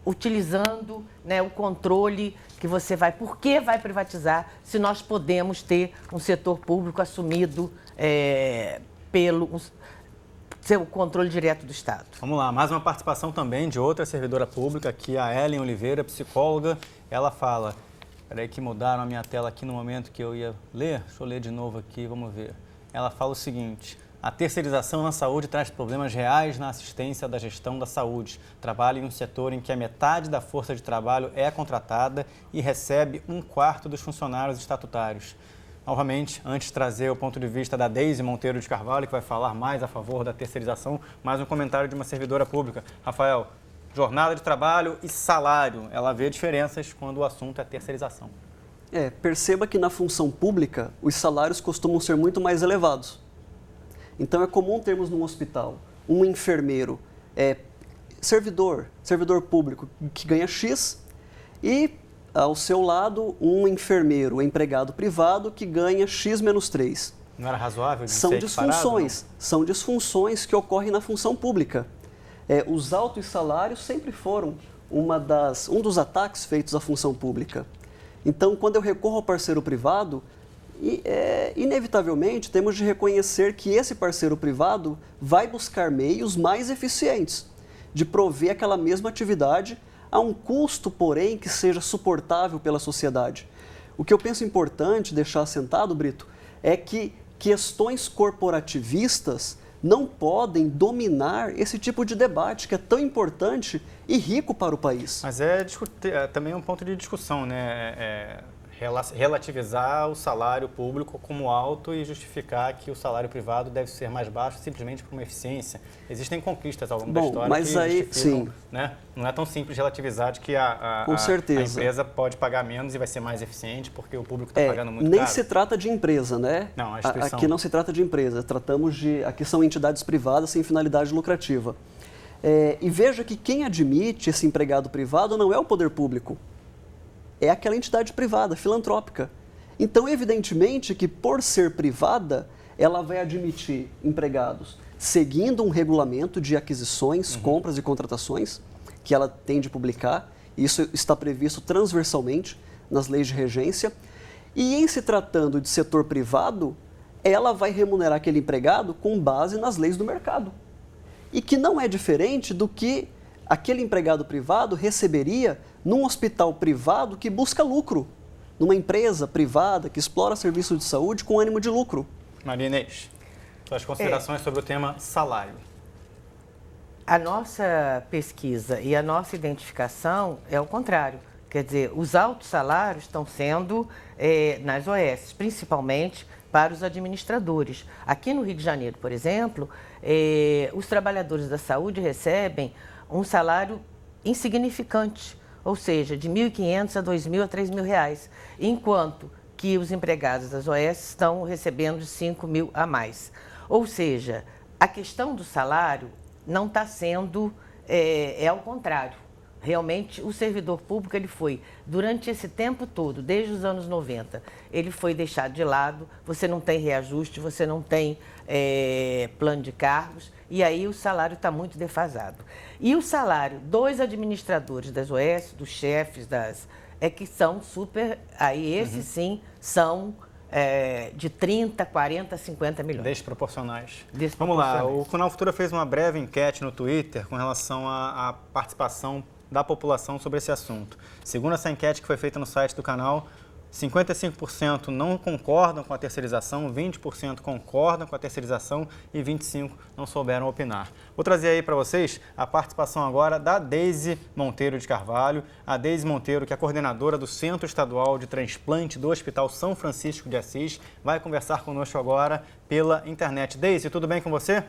utilizando, né, o controle que você vai... Por que vai privatizar se nós podemos ter um setor público assumido pelo seu controle direto do Estado? Vamos lá, mais uma participação também de outra servidora pública, aqui a Ellen Oliveira, psicóloga. Ela fala... Peraí que mudaram a minha tela aqui no momento que eu ia ler. Deixa eu ler de novo aqui, vamos ver. Ela fala o seguinte: a terceirização na saúde traz problemas reais na assistência da gestão da saúde. Trabalha em um setor em que a metade da força de trabalho é contratada e recebe 1/4 dos funcionários estatutários. Novamente, antes de trazer o ponto de vista da Deise Monteiro de Carvalho, que vai falar mais a favor da terceirização, mais um comentário de uma servidora pública. Rafael, jornada de trabalho e salário, ela vê diferenças quando o assunto é terceirização. Perceba que na função pública, os salários costumam ser muito mais elevados. Então, é comum termos num hospital um enfermeiro, servidor público que ganha X e, ao seu lado, um enfermeiro, empregado privado que ganha X menos 3. Não era razoável? São disfunções que ocorrem na função pública. Os altos salários sempre foram um dos ataques feitos à função pública. Então, quando eu recorro ao parceiro privado, inevitavelmente temos de reconhecer que esse parceiro privado vai buscar meios mais eficientes de prover aquela mesma atividade a um custo, porém, que seja suportável pela sociedade. O que eu penso importante deixar assentado, Brito, é que questões corporativistas não podem dominar esse tipo de debate que é tão importante e rico para o país. Mas também um ponto de discussão, né? Relativizar o salário público como alto e justificar que o salário privado deve ser mais baixo simplesmente por uma eficiência. Existem conquistas ao longo da história mas que aí, justificam, sim. Né? Não é tão simples relativizar de que a empresa pode pagar menos e vai ser mais eficiente porque o público está pagando muito nem caro. Se trata de empresa, né? Não, a instituição. Aqui não se trata de empresa, aqui são entidades privadas sem finalidade lucrativa. E veja que quem admite esse empregado privado não é o poder público, é aquela entidade privada, filantrópica. Então, evidentemente que por ser privada, ela vai admitir empregados seguindo um regulamento de aquisições, compras e contratações que ela tem de publicar. Isso está previsto transversalmente nas leis de regência. E em se tratando de setor privado, ela vai remunerar aquele empregado com base nas leis do mercado. E que não é diferente do que aquele empregado privado receberia num hospital privado que busca lucro, numa empresa privada que explora serviços de saúde com ânimo de lucro. Maria Inês, suas considerações sobre o tema salário. A nossa pesquisa e a nossa identificação é o contrário. Quer dizer, os altos salários estão sendo nas OS, principalmente para os administradores. Aqui no Rio de Janeiro, por exemplo, os trabalhadores da saúde recebem um salário insignificante, ou seja, de R$ 1.500 a R$ 2.000 a R$ 3.000 reais, enquanto que os empregados das OS estão recebendo de R$ 5.000 a mais. Ou seja, a questão do salário não está sendo, ao contrário. Realmente, o servidor público, ele foi, durante esse tempo todo, desde os anos 90, ele foi deixado de lado, você não tem reajuste, você não tem plano de cargos, e aí o salário está muito defasado. E o salário dos administradores das OS, dos chefes, que são super, aí esses sim, são de 30, 40, 50 milhões. Desproporcionais. Vamos lá, o Canal Futura fez uma breve enquete no Twitter com relação à participação da população sobre esse assunto. Segundo essa enquete que foi feita no site do canal, 55% não concordam com a terceirização, 20% concordam com a terceirização e 25% não souberam opinar. Vou trazer aí para vocês a participação agora da Deise Monteiro de Carvalho. A Deise Monteiro, que é coordenadora do Centro Estadual de Transplante do Hospital São Francisco de Assis, vai conversar conosco agora pela internet. Deise, tudo bem com você?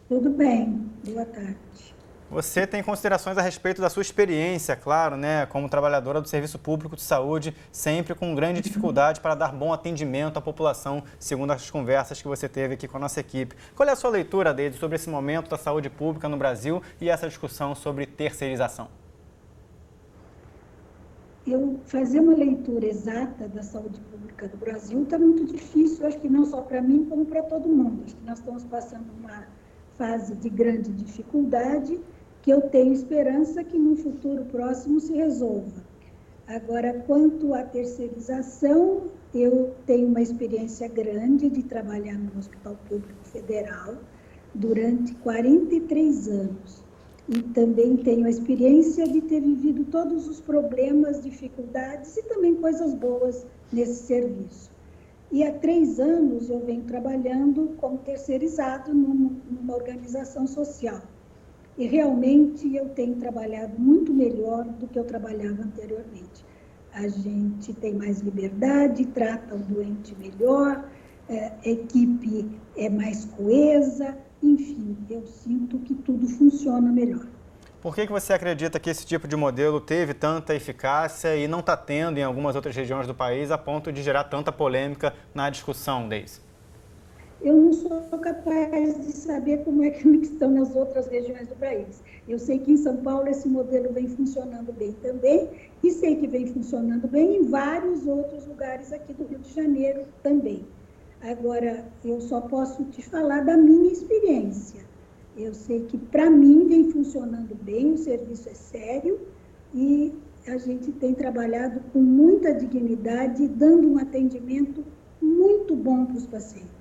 Tudo bem, boa tarde. Você tem considerações a respeito da sua experiência, claro, né, como trabalhadora do Serviço Público de Saúde, sempre com grande dificuldade para dar bom atendimento à população, segundo as conversas que você teve aqui com a nossa equipe. Qual é a sua leitura, Deise, sobre esse momento da saúde pública no Brasil e essa discussão sobre terceirização? Eu fazer uma leitura exata da saúde pública do Brasil está muito difícil, acho que não só para mim, como para todo mundo. Acho que nós estamos passando uma fase de grande dificuldade, que eu tenho esperança que no futuro próximo se resolva. Agora, quanto à terceirização, eu tenho uma experiência grande de trabalhar no Hospital Público Federal durante 43 anos. E também tenho a experiência de ter vivido todos os problemas, dificuldades e também coisas boas nesse serviço. E há 3 anos eu venho trabalhando como terceirizado numa organização social. E realmente eu tenho trabalhado muito melhor do que eu trabalhava anteriormente. A gente tem mais liberdade, trata o doente melhor, a equipe é mais coesa, enfim, eu sinto que tudo funciona melhor. Por que você acredita que esse tipo de modelo teve tanta eficácia e não está tendo em algumas outras regiões do país a ponto de gerar tanta polêmica na discussão, Deise? Eu não sou capaz de saber como é que estão nas outras regiões do país. Eu sei que em São Paulo esse modelo vem funcionando bem também e sei que vem funcionando bem em vários outros lugares aqui do Rio de Janeiro também. Agora, eu só posso te falar da minha experiência. Eu sei que para mim vem funcionando bem, o serviço é sério e a gente tem trabalhado com muita dignidade, dando um atendimento muito bom para os pacientes.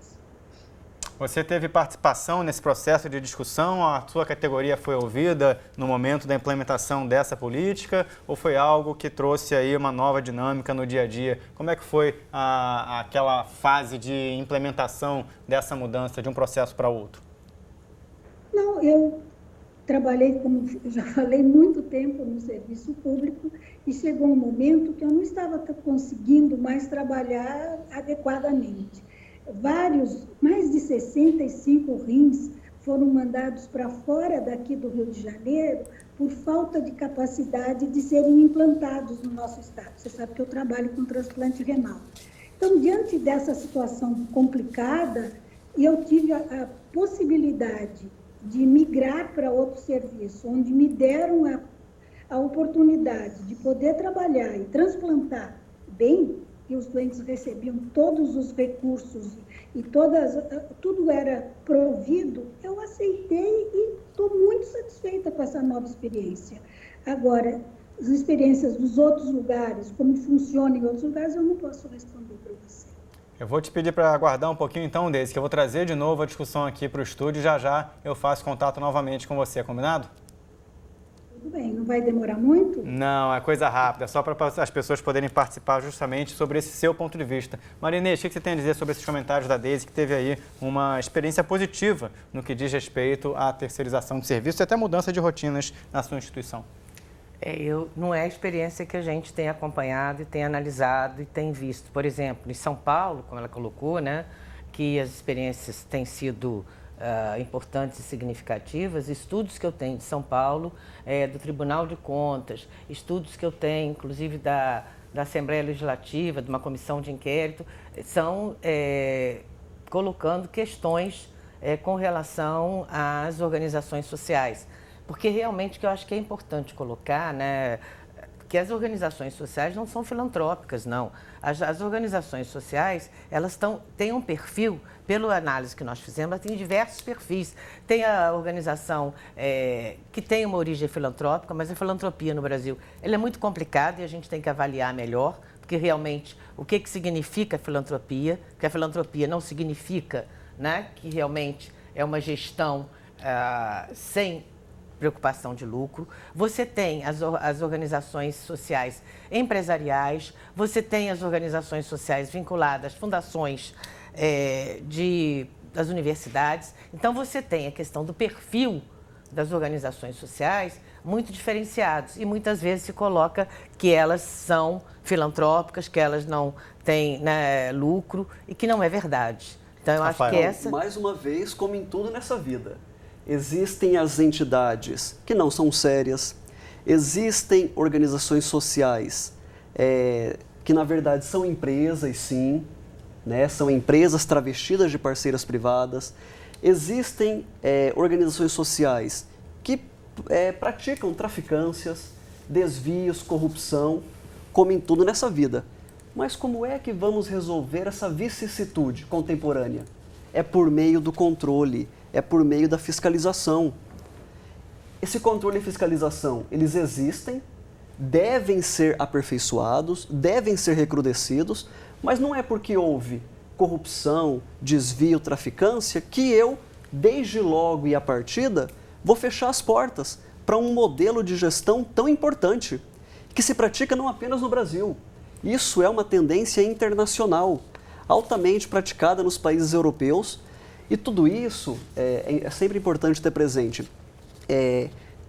Você teve participação nesse processo de discussão? A sua categoria foi ouvida no momento da implementação dessa política? Ou foi algo que trouxe aí uma nova dinâmica no dia a dia? Como é que foi aquela fase de implementação dessa mudança de um processo para outro? Não, eu trabalhei, como já falei, muito tempo no serviço público e chegou um momento que eu não estava conseguindo mais trabalhar adequadamente. Mais de 65 rins foram mandados para fora daqui do Rio de Janeiro por falta de capacidade de serem implantados no nosso estado. Você sabe que eu trabalho com transplante renal. Então, diante dessa situação complicada, eu tive a possibilidade de migrar para outro serviço, onde me deram a oportunidade de poder trabalhar e transplantar bem, e os doentes recebiam todos os recursos e tudo era provido, eu aceitei e estou muito satisfeita com essa nova experiência. Agora, as experiências dos outros lugares, como funciona em outros lugares, eu não posso responder para você. Eu vou te pedir para aguardar um pouquinho então, Deise, que eu vou trazer de novo a discussão aqui para o estúdio e já eu faço contato novamente com você, combinado? Tudo bem, não vai demorar muito? Não, é coisa rápida, só para as pessoas poderem participar justamente sobre esse seu ponto de vista. Marinês, o que você tem a dizer sobre esses comentários da Deise, que teve aí uma experiência positiva no que diz respeito à terceirização de serviços e até mudança de rotinas na sua instituição? Não é a experiência que a gente tem acompanhado e tem analisado e tem visto. Por exemplo, em São Paulo, como ela colocou, né, que as experiências têm sido importantes e significativas, estudos que eu tenho de São Paulo, do Tribunal de Contas, estudos que eu tenho, inclusive da Assembleia Legislativa, de uma comissão de inquérito, são colocando questões com relação às organizações sociais. Porque realmente que eu acho que é importante colocar, né, que as organizações sociais não são filantrópicas, não. As organizações sociais, elas têm um perfil, pela análise que nós fizemos, ela tem diversos perfis. Tem a organização que tem uma origem filantrópica, mas a filantropia no Brasil ela é muito complicada e a gente tem que avaliar melhor, porque realmente o que significa filantropia, porque a filantropia não significa, né, que realmente é uma gestão sem preocupação de lucro. Você tem as organizações sociais empresariais, você tem as organizações sociais vinculadas às fundações das universidades. Então, você tem a questão do perfil das organizações sociais muito diferenciados e muitas vezes se coloca que elas são filantrópicas, que elas não têm, né, lucro e que não é verdade. Então, eu acho que essa... Mais uma vez, como em tudo nessa vida, existem as entidades que não são sérias, existem organizações sociais que, na verdade, são empresas, sim, né? São empresas travestidas de parceiras privadas. Existem organizações sociais que praticam traficâncias, desvios, corrupção, como em tudo nessa vida. Mas como é que vamos resolver essa vicissitude contemporânea? É por meio do controle, é por meio da fiscalização. Esse controle e fiscalização, eles existem, devem ser aperfeiçoados, devem ser recrudescidos, mas não é porque houve corrupção, desvio, traficância, que eu, desde logo e a partida, vou fechar as portas para um modelo de gestão tão importante, que se pratica não apenas no Brasil. Isso é uma tendência internacional, altamente praticada nos países europeus. E tudo isso é sempre importante ter presente.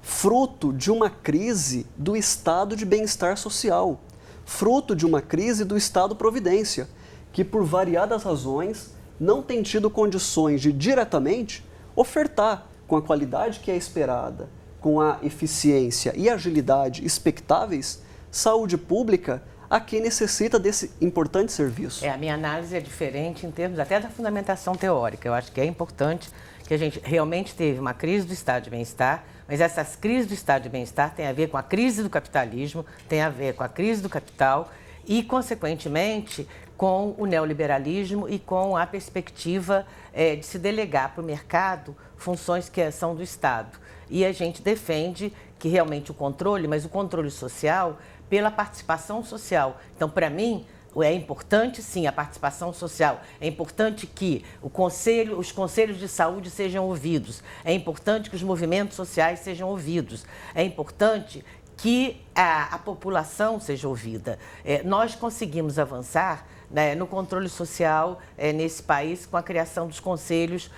Fruto de uma crise do estado de bem-estar social, fruto de uma crise do Estado-providência, que por variadas razões não tem tido condições de diretamente ofertar com a qualidade que é esperada, com a eficiência e agilidade expectáveis, saúde pública a quem necessita desse importante serviço. A minha análise é diferente em termos até da fundamentação teórica. Eu acho que é importante que a gente realmente teve uma crise do estado de bem-estar, mas essas crises do estado de bem-estar têm a ver com a crise do capitalismo, tem a ver com a crise do capital e, consequentemente, com o neoliberalismo e com a perspectiva de se delegar para o mercado funções que são do Estado. E a gente defende que realmente o controle, mas o controle social pela participação social. Então, para mim, é importante, sim, a participação social. É importante que os conselhos de saúde sejam ouvidos. É importante que os movimentos sociais sejam ouvidos. É importante que a população seja ouvida. Nós conseguimos avançar, né, no controle social nesse país com a criação dos conselhos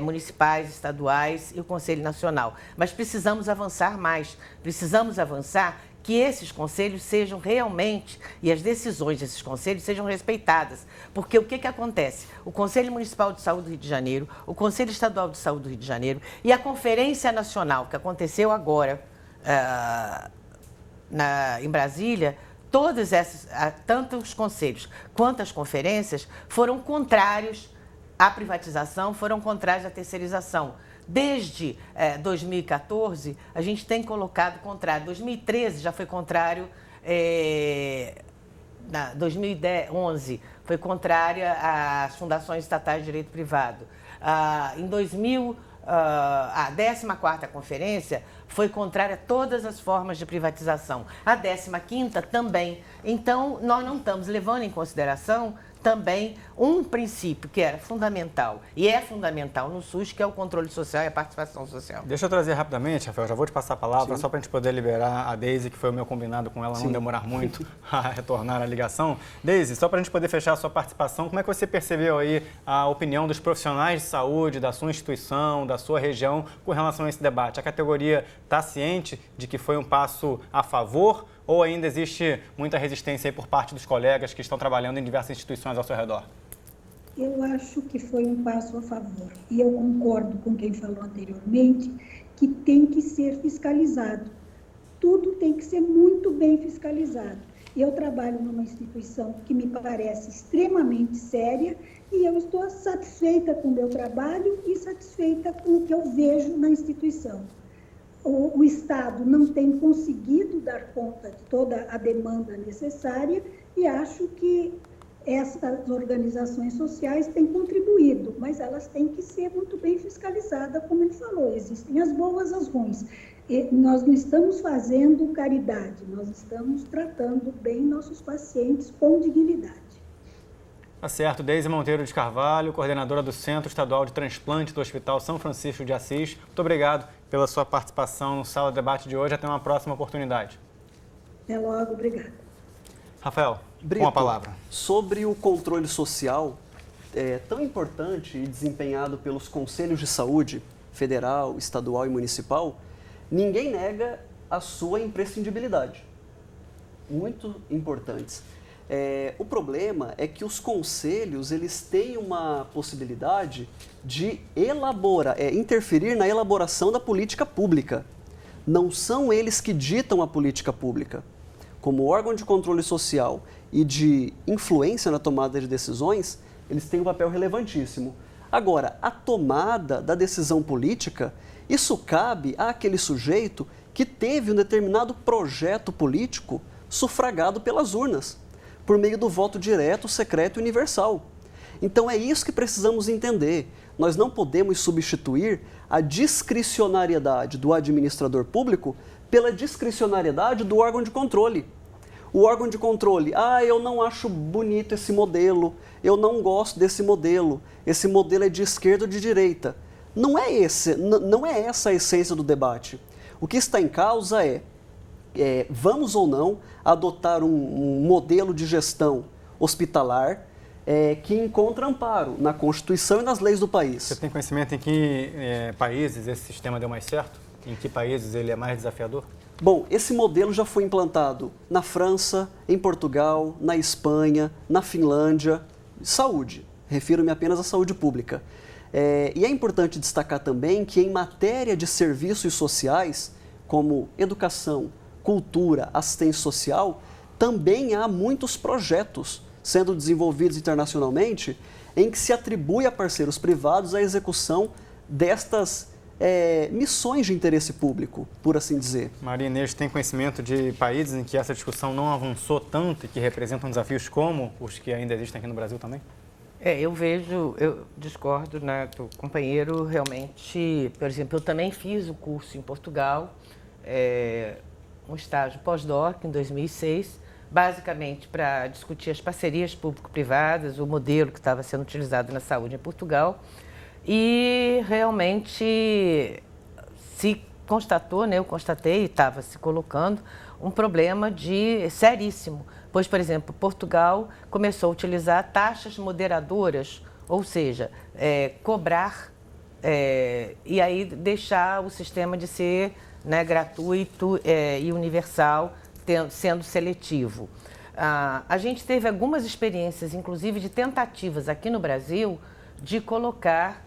municipais, estaduais e o Conselho Nacional. Mas precisamos avançar mais. Precisamos avançar que esses conselhos sejam realmente, e as decisões desses conselhos sejam respeitadas. Porque o que acontece? O Conselho Municipal de Saúde do Rio de Janeiro, o Conselho Estadual de Saúde do Rio de Janeiro e a Conferência Nacional, que aconteceu agora em Brasília, todos esses, tanto os conselhos quanto as conferências, foram contrários à privatização, foram contrários à terceirização. Desde 2014, a gente tem colocado contrário. 2013 já foi contrário, 2011 foi contrária às fundações estatais de direito privado. Em 2000, a 14ª conferência foi contrária a todas as formas de privatização. A 15ª também. Então, nós não estamos levando em consideração também um princípio que era fundamental e é fundamental no SUS, que é o controle social e a participação social. Deixa eu trazer rapidamente, Rafael, já vou te passar a palavra, só para a gente poder liberar a Deise, que foi o meu combinado com ela, não demorar muito a retornar a ligação. Deise, só para a gente poder fechar a sua participação, como é que você percebeu aí a opinião dos profissionais de saúde, da sua instituição, da sua região, com relação a esse debate? A categoria está ciente de que foi um passo a favor ou ainda existe muita resistência aí por parte dos colegas que estão trabalhando em diversas instituições ao seu redor? Eu acho que foi um passo a favor. E eu concordo com quem falou anteriormente que tem que ser fiscalizado. Tudo tem que ser muito bem fiscalizado. Eu trabalho numa instituição que me parece extremamente séria e eu estou satisfeita com o meu trabalho e satisfeita com o que eu vejo na instituição. O Estado não tem conseguido dar conta de toda a demanda necessária e acho que essas organizações sociais têm contribuído, mas elas têm que ser muito bem fiscalizadas, como ele falou, existem as boas, as ruins. E nós não estamos fazendo caridade, nós estamos tratando bem nossos pacientes com dignidade. Tá certo. Deise Monteiro de Carvalho, coordenadora do Centro Estadual de Transplante do Hospital São Francisco de Assis. Muito obrigado pela sua participação no Sala de Debate de hoje. Até uma próxima oportunidade. Até logo, obrigada. Rafael, Brito, com a palavra. Sobre o controle social, tão importante e desempenhado pelos conselhos de saúde federal, estadual e municipal, ninguém nega a sua imprescindibilidade. Muito importantes. O problema é que os conselhos eles têm uma possibilidade de interferir na elaboração da política pública. Não são eles que ditam a política pública. Como órgão de controle social e de influência na tomada de decisões, eles têm um papel relevantíssimo. Agora, a tomada da decisão política, isso cabe àquele sujeito que teve um determinado projeto político sufragado pelas urnas, por meio do voto direto, secreto e universal. Então é isso que precisamos entender. Nós não podemos substituir a discricionariedade do administrador público pela discricionariedade do órgão de controle. O órgão de controle, eu não acho bonito esse modelo, eu não gosto desse modelo, esse modelo é de esquerda ou de direita. Não é essa a essência do debate. O que está em causa vamos ou não adotar um modelo de gestão hospitalar que encontra amparo na Constituição e nas leis do país. Você tem conhecimento em que países esse sistema deu mais certo? Em que países ele é mais desafiador? Bom, esse modelo já foi implantado na França, em Portugal, na Espanha, na Finlândia. Saúde, refiro-me apenas à saúde pública. E é importante destacar também que em matéria de serviços sociais, como educação, cultura, assistência social, também há muitos projetos sendo desenvolvidos internacionalmente em que se atribui a parceiros privados a execução destas missões de interesse público, por assim dizer. Maria Inês, tem conhecimento de países em que essa discussão não avançou tanto e que representam desafios como os que ainda existem aqui no Brasil também? Eu discordo, né, do companheiro, realmente, por exemplo, eu também fiz o curso em Portugal, um estágio pós-doc em 2006, basicamente para discutir as parcerias público-privadas, o modelo que estava sendo utilizado na saúde em Portugal. E realmente se constatou, eu constatei, estava se colocando, um problema seríssimo. Pois, por exemplo, Portugal começou a utilizar taxas moderadoras, ou seja, cobrar e aí deixar o sistema de ser gratuito e universal, sendo seletivo. A gente teve algumas experiências, inclusive de tentativas aqui no Brasil, de colocar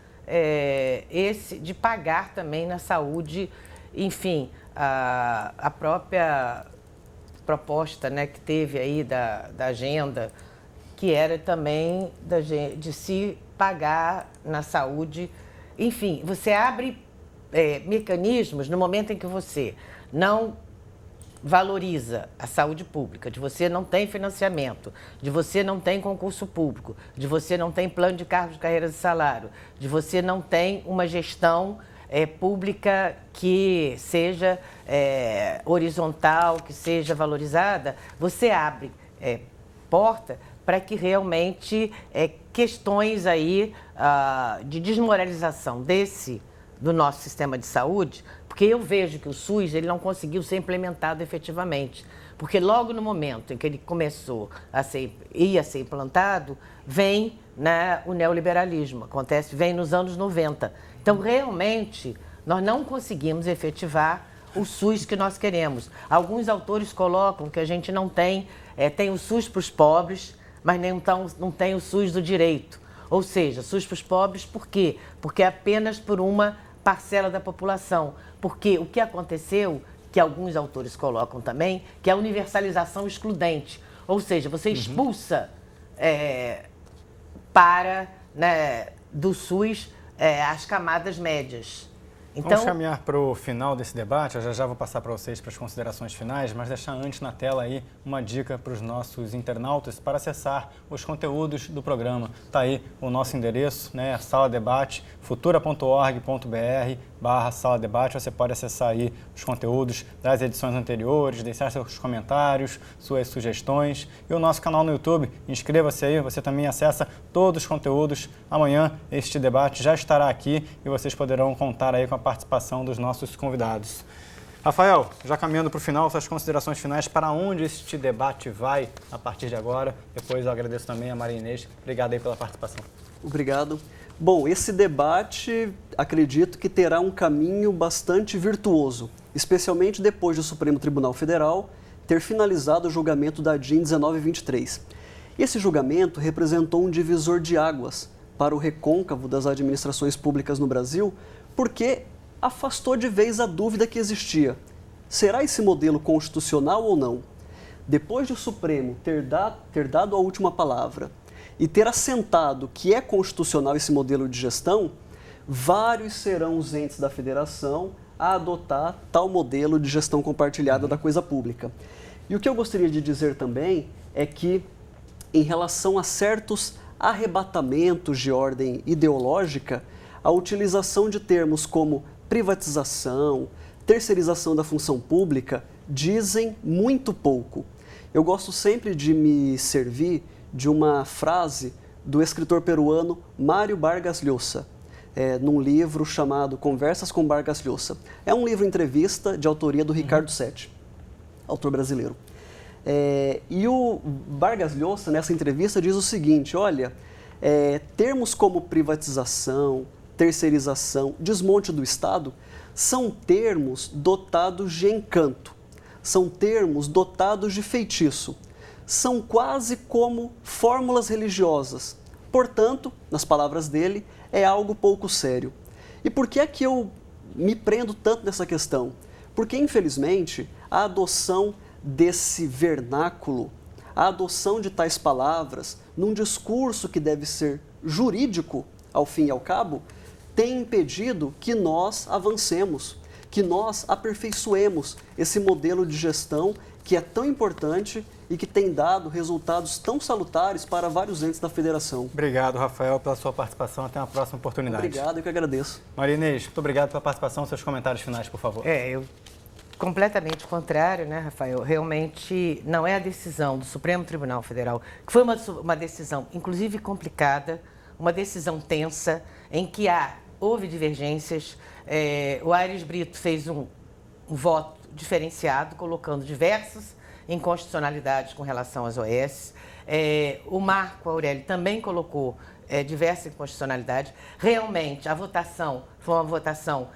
de pagar também na saúde, enfim, a própria proposta que teve aí da agenda, que era também de se pagar na saúde. Enfim, você abre mecanismos no momento em que você não valoriza a saúde pública, de você não tem financiamento, de você não tem concurso público, de você não tem plano de cargos, carreiras e salário, de você não tem uma gestão pública que seja horizontal, que seja valorizada, você abre porta para que realmente questões aí de desmoralização do nosso sistema de saúde, porque eu vejo que o SUS ele não conseguiu ser implementado efetivamente, porque logo no momento em que ele começou ia ser implantado, vem, né, o neoliberalismo, vem nos anos 90. Então, realmente, nós não conseguimos efetivar o SUS que nós queremos. Alguns autores colocam que a gente não tem o SUS para os pobres, mas não tem o SUS do direito. Ou seja, SUS para os pobres, por quê? Porque é apenas por uma parcela da população. Porque o que aconteceu, que alguns autores colocam também, que é a universalização excludente. Ou seja, você expulsa do SUS as camadas médias. Então, vamos caminhar para o final desse debate. Eu já vou passar para vocês para as considerações finais, mas deixar antes na tela aí uma dica para os nossos internautas para acessar os conteúdos do programa. Está aí o nosso endereço, né? Sala Debate, futura.org.br/Sala Debate. Você pode acessar aí os conteúdos das edições anteriores, deixar seus comentários, suas sugestões. E o nosso canal no YouTube, inscreva-se aí, você também acessa todos os conteúdos. Amanhã este debate já estará aqui e vocês poderão contar aí com a participação dos nossos convidados. Rafael, já caminhando para o final, suas considerações finais, para onde este debate vai a partir de agora? Depois eu agradeço também a Maria Inês. Obrigado aí pela participação. Obrigado. Bom, esse debate, acredito que terá um caminho bastante virtuoso, especialmente depois do Supremo Tribunal Federal ter finalizado o julgamento da DIN 1923. Esse julgamento representou um divisor de águas para o recôncavo das administrações públicas no Brasil, porque afastou de vez a dúvida que existia. Será esse modelo constitucional ou não? Depois de o Supremo ter dado a última palavra e ter assentado que é constitucional esse modelo de gestão, vários serão os entes da federação a adotar tal modelo de gestão compartilhada da coisa pública. E o que eu gostaria de dizer também é que, em relação a certos arrebatamentos de ordem ideológica, a utilização de termos como privatização, terceirização da função pública dizem muito pouco. Eu gosto sempre de me servir de uma frase do escritor peruano Mário Vargas Llosa, num livro chamado Conversas com Vargas Llosa. É um livro-entrevista de autoria do Ricardo Sete, autor brasileiro. E o Vargas Llosa, nessa entrevista, diz o seguinte: olha, termos como privatização, terceirização, desmonte do Estado, são termos dotados de encanto, são termos dotados de feitiço, são quase como fórmulas religiosas. Portanto, nas palavras dele, é algo pouco sério. E por que é que eu me prendo tanto nessa questão? Porque, infelizmente, a adoção desse vernáculo, a adoção de tais palavras, num discurso que deve ser jurídico, ao fim e ao cabo, tem impedido que nós avancemos, que nós aperfeiçoemos esse modelo de gestão que é tão importante e que tem dado resultados tão salutares para vários entes da federação. Obrigado, Rafael, pela sua participação. Até uma próxima oportunidade. Obrigado, eu que agradeço. Maria Inês, muito obrigado pela participação. Seus comentários finais, por favor. Eu completamente contrário, né, Rafael? Realmente não é a decisão do Supremo Tribunal Federal, que foi uma decisão, inclusive, complicada, uma decisão tensa, em que houve divergências. O Aires Brito fez um voto diferenciado, colocando diversas inconstitucionalidades com relação às OS. O Marco Aurélio também colocou diversas inconstitucionalidades. Realmente, a votação foi uma votação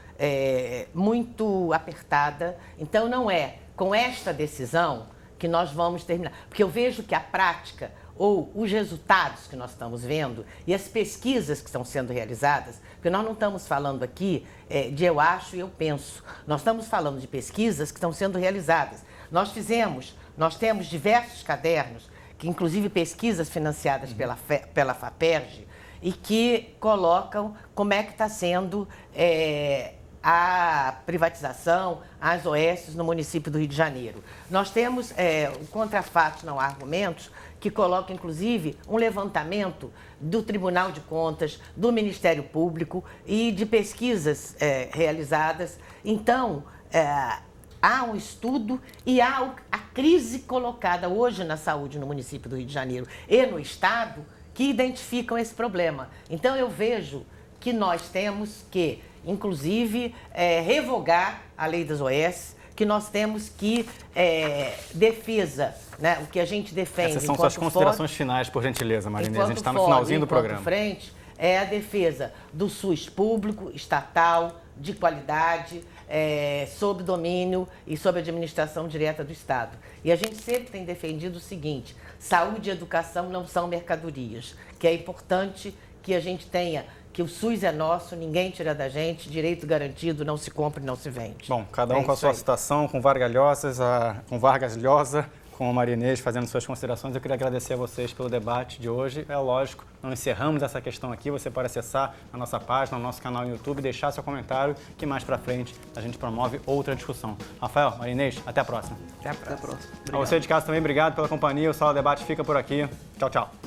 muito apertada. Então, não é com esta decisão que nós vamos terminar. Porque eu vejo que a prática ou os resultados que nós estamos vendo e as pesquisas que estão sendo realizadas, porque nós não estamos falando aqui de eu acho e eu penso, nós estamos falando de pesquisas que estão sendo realizadas. Nós temos diversos cadernos, que inclusive pesquisas financiadas pela FAPERJ, e que colocam como é que está sendo a privatização, as OS no município do Rio de Janeiro. Nós temos o contra fatos, não argumentos, que coloca, inclusive, um levantamento do Tribunal de Contas, do Ministério Público e de pesquisas realizadas. Então, há um estudo e há a crise colocada hoje na saúde no município do Rio de Janeiro e no estado que identificam esse problema. Então, eu vejo que nós temos que, inclusive, revogar a lei das OS, que nós temos que defesa, né, o que a gente defende. Essas são suas considerações finais, por gentileza, Marinês. A gente está no finalzinho do programa. Frente é a defesa do SUS público, estatal, de qualidade, sob domínio e sob administração direta do Estado. E a gente sempre tem defendido o seguinte: saúde e educação não são mercadorias, que é importante que a gente tenha, que o SUS é nosso, ninguém tira da gente, direito garantido, não se compra e não se vende. Bom, cada um com a sua citação, com Vargas Llosa, com a Marinês fazendo suas considerações. Eu queria agradecer a vocês pelo debate de hoje. É lógico, não encerramos essa questão aqui. Você pode acessar a nossa página, o nosso canal no YouTube, deixar seu comentário, que mais pra frente a gente promove outra discussão. Rafael, Marinês, até a próxima. Até a próxima. Obrigado. A você de casa também, obrigado pela companhia. O Sala Debate fica por aqui. Tchau, tchau.